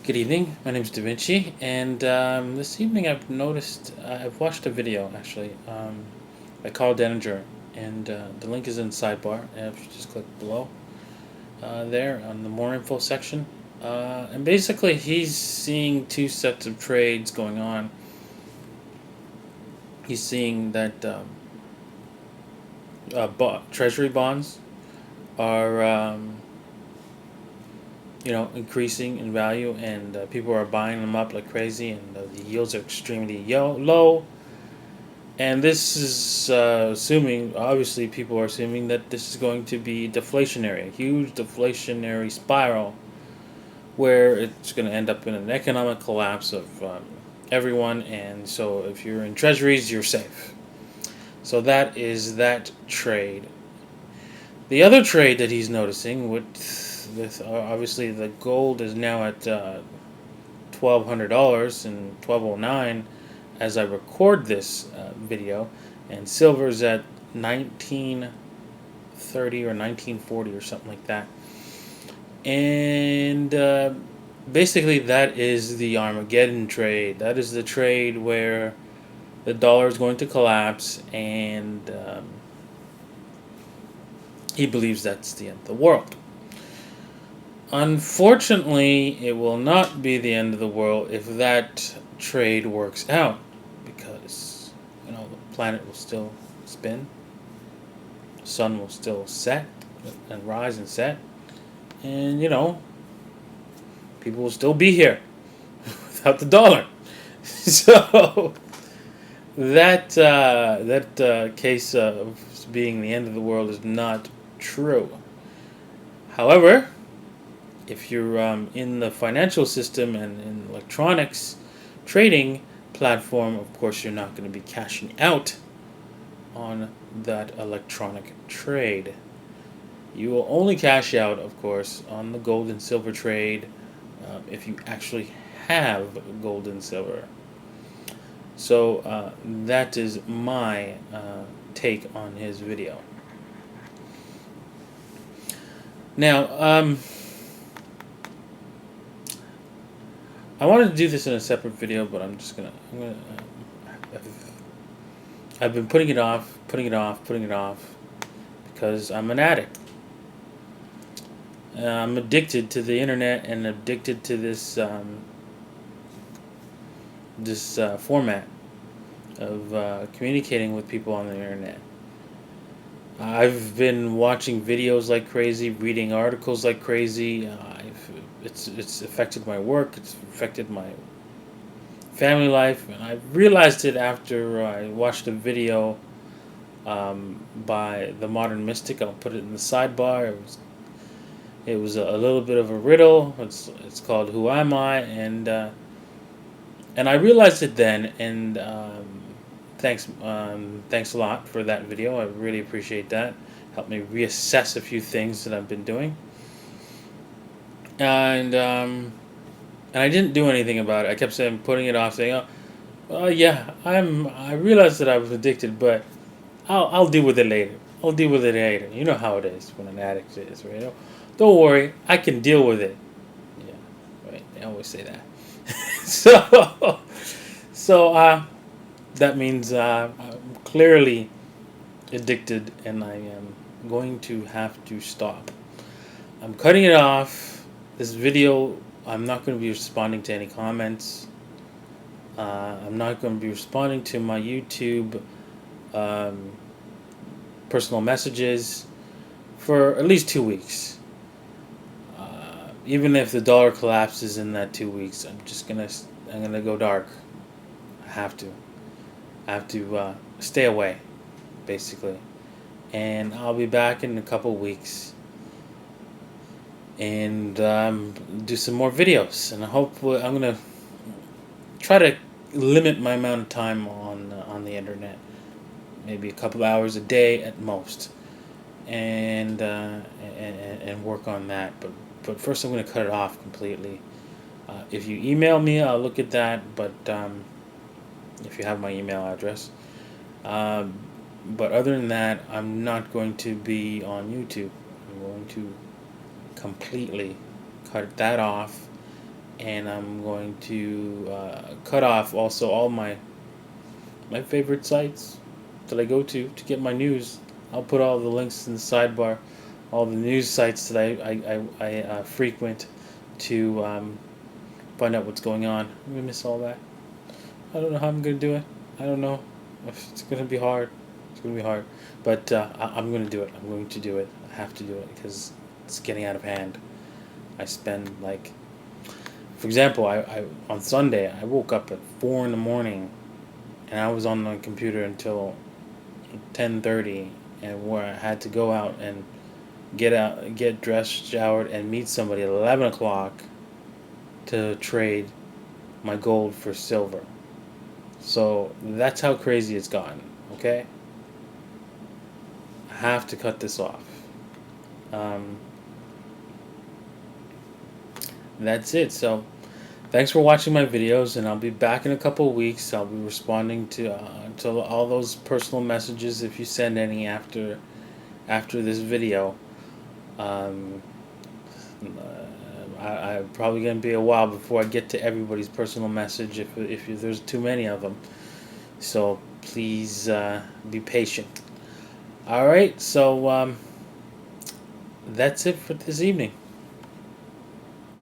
Good evening. My name is Da Vinci, and this evening I've watched a video actually by Karl Denninger, and the link is in the sidebar. And if you just click below there on the more info section, and basically he's seeing two sets of trades going on. He's seeing that treasury bonds are increasing in value, and people are buying them up like crazy, and the yields are extremely low. And this is assuming, obviously, people are assuming that this is going to be deflationary, a huge deflationary spiral, where it's going to end up in an economic collapse of everyone. And so, if you're in treasuries, you're safe. So that is that trade. The other trade that he's noticing, with obviously the gold is now at $1,200 and 1209 as I record this video, and silver's at 1930 or 1940 or something like that. And basically, that is the Armageddon trade. That is the trade where the dollar is going to collapse, and he believes that's the end of the world. Unfortunately, it will not be the end of the world if that trade works out, because the planet will still spin, the sun will still set and rise and set, and people will still be here without the dollar. So that case of being the end of the world is not true. However, if you're in the financial system and in electronics trading platform, of course you're not going to be cashing out on that electronic trade. You will only cash out, of course, on the gold and silver trade if you actually have gold and silver. So that is my take on his video. Now, I wanted to do this in a separate video, but I've been putting it off, because I'm an addict. I'm addicted to the internet and addicted to this format of communicating with people on the internet. I've been watching videos like crazy, reading articles like crazy. It's affected my work. It's affected my family life, and I realized it after I watched a video by the Modern Mystic. I'll put it in the sidebar. It was a little bit of a riddle. It's called "Who Am I?" and I realized it then. And thanks a lot for that video. I really appreciate that. Helped me reassess a few things that I've been doing. And I didn't do anything about it. I kept putting it off, saying, "Oh, yeah, I realized that I was addicted, but I'll deal with it later. I'll deal with it later." You know how it is when an addict is, right? Don't worry, I can deal with it. Yeah, right. They always say that. So that means I'm clearly addicted, and I am going to have to stop. I'm cutting it off. This video, I'm not going to be responding to any comments. I'm not going to be responding to my YouTube personal messages for at least 2 weeks. Even if the dollar collapses in that 2 weeks, I'm gonna go dark. I have to stay away, basically, and I'll be back in a couple weeks and do some more videos. And hopefully, I'm gonna try to limit my amount of time on the internet, maybe a couple hours a day at most, and work on that. But first, I'm gonna cut it off completely. If you email me, I'll look at that. But if you have my email address. But other than that, I'm not going to be on YouTube. I'm going to completely cut that off and I'm going to cut off also all my favorite sites that I go to get my news. I'll put all the links in the sidebar, all the news sites that I frequent to find out what's going on. I'm gonna miss all that. I don't know how I'm gonna do it. I don't know. It's gonna be hard. It's gonna be hard, but I'm gonna do it. I'm going to do it. I have to do it because it's getting out of hand. I spend like, for example, I on Sunday I woke up at 4 in the morning, and I was on my computer until 10:30, and where I had to go out and get dressed, showered, and meet somebody at 11 o'clock to trade my gold for silver. So that's how crazy it's gotten. Okay, I have to cut this off. Um, that's it. So thanks for watching my videos, and I'll be back in a couple of weeks. I'll be responding to all those personal messages if you send any after this video. Um, I'm probably gonna be a while before I get to everybody's personal message if there's too many of them. So please be patient. All right, so that's it for this evening.